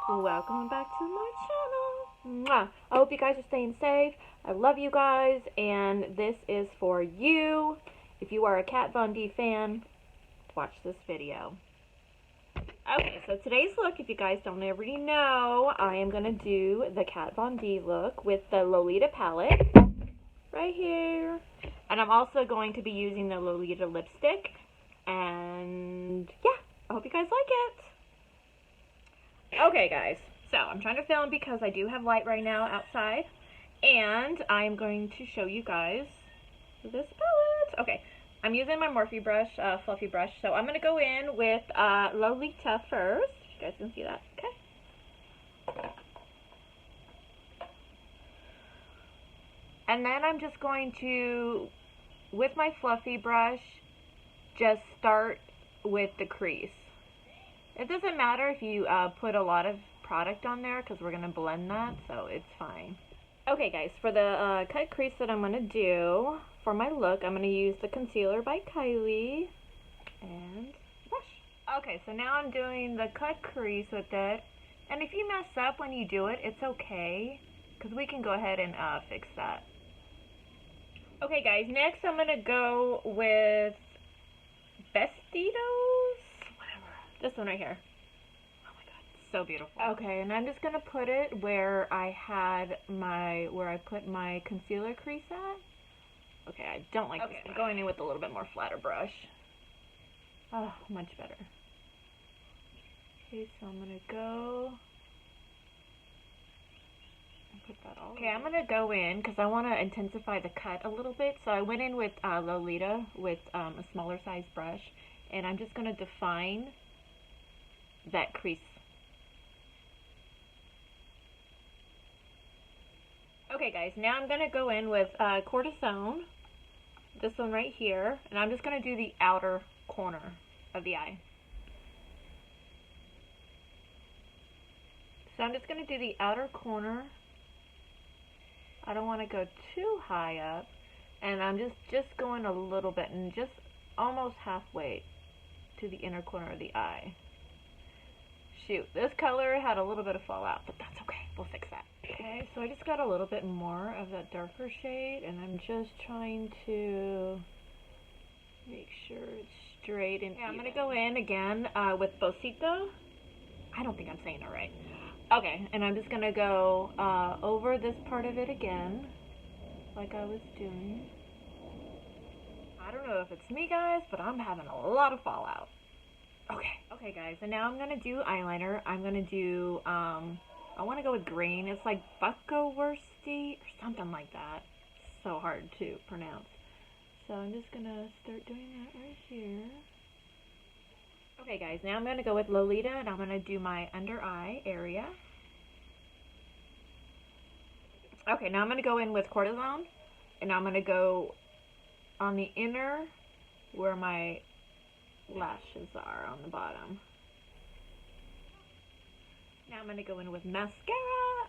Welcome back to my channel. Mwah. I hope you guys are staying safe. I love you guys, and this is for you. If you are a Kat Von D fan, watch this video. Okay, so today's look, if you guys don't already know, I am going to do the Kat Von D look with the Lolita palette right here. And I'm also going to be using the Lolita lipstick. And yeah, I hope you guys like it. Okay, guys, so I'm trying to film because I do have light right now outside. And I'm going to show you guys this palette. Okay, I'm using my Morphe brush, fluffy brush. So I'm going to go in with Lolita first. You guys can see that, okay? And then I'm just going to, with my fluffy brush, just start with the crease. It doesn't matter if you put a lot of product on there because we're going to blend that, so it's fine. Okay, guys, for the cut crease that I'm going to do for my look, I'm going to use the concealer by Kylie and brush. Okay, so now I'm doing the cut crease with it. And if you mess up when you do it, it's okay because we can go ahead and fix that. Okay, guys, next I'm going to go with Besties. This one right here. Oh my god, it's so beautiful. Okay, and I'm just gonna put it where I put my concealer crease at. Okay, I don't like this. I'm going in with a little bit more flatter brush. Oh, much better. Okay, so I'm gonna go and put that all. Okay, I'm gonna go in because I want to intensify the cut a little bit. So I went in with Lolita with a smaller size brush, and I'm just gonna define that crease. Okay, guys, now I'm going to go in with Cortisone, this one right here, and I'm just going to do the outer corner of the eye. So I'm just going to do the outer corner. I don't want to go too high up, and I'm just going a little bit and just almost halfway to the inner corner of the eye. Shoot, this color had a little bit of fallout, but that's okay. We'll fix that. Okay, so I just got a little bit more of that darker shade, and I'm just trying to make sure it's straight and even. I'm going to go in again with Bosito. I don't think I'm saying it right. Okay, and I'm just going to go over this part of it again, like I was doing. I don't know if it's me, guys, but I'm having a lot of fallout. Okay guys, and now I'm going to do eyeliner. I'm going to do, I want to go with green. It's like Buckowski or something like that. It's so hard to pronounce. So I'm just going to start doing that right here. Okay guys, now I'm going to go with Lolita, and I'm going to do my under eye area. Okay, now I'm going to go in with Cortisone, and I'm going to go on the inner where my lashes are on the bottom. Now I'm going to go in with mascara.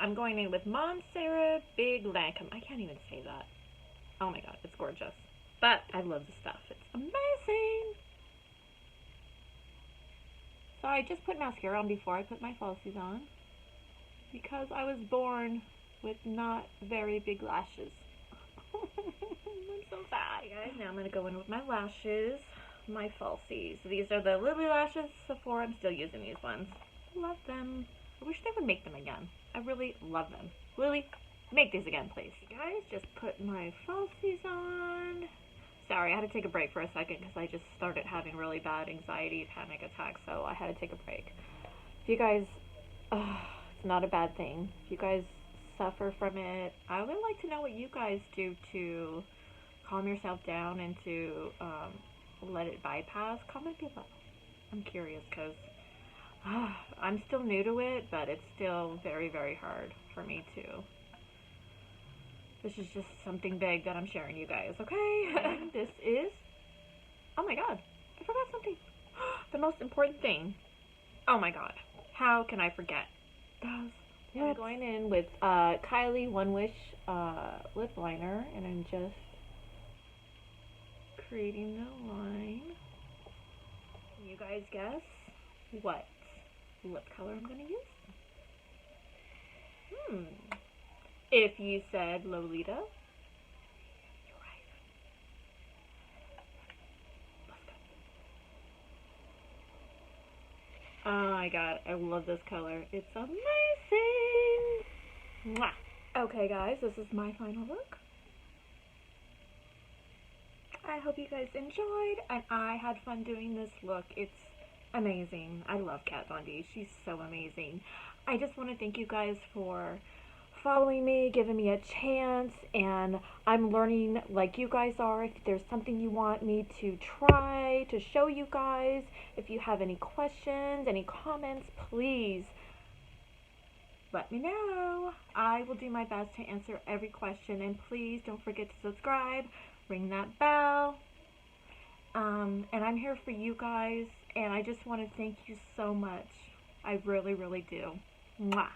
I'm going in with Mascara Lancome. I can't even say that. Oh my god, it's gorgeous. But I love the stuff. It's amazing. So I just put mascara on before I put my falsies on, because I was born with not very big lashes. I'm so sad, guys. Now I'm going to go in with my lashes. My falsies. These are the Lilly lashes, Sephora. I'm still using these ones. Love them. I wish they would make them again. I really love them. Lilly, make these again, please. Guys, just put my falsies on. Sorry, I had to take a break for a second because I just started having really bad anxiety, panic attacks, so I had to take a break. If you guys, it's not a bad thing. If you guys suffer from it, I would like to know what you guys do to calm yourself down and to, let it bypass. Comment below. I'm curious because I'm still new to it, but it's still very, very hard for me too. This is just something big that I'm sharing you guys, okay? And this is, oh my god, I forgot something. The most important thing. Oh my god, how can I forget? I'm going in with Kylie One Wish lip liner, and I'm just creating the line. Can you guys guess what lip color I'm going to use? If you said Lolita, you're right. Let's go. Oh my god, I love this color. It's amazing. Mwah. Okay guys, this is my final look. I hope you guys enjoyed, and I had fun doing this look. It's amazing. I love Kat Von D. She's so amazing. I just want to thank you guys for following me, giving me a chance, and I'm learning like you guys are. If there's something you want me to try to show you guys, if you have any questions, any comments, please let me know. I will do my best to answer every question, and please don't forget to subscribe, ring that bell, and I'm here for you guys, and I just want to thank you so much. I really, really do. Mwah.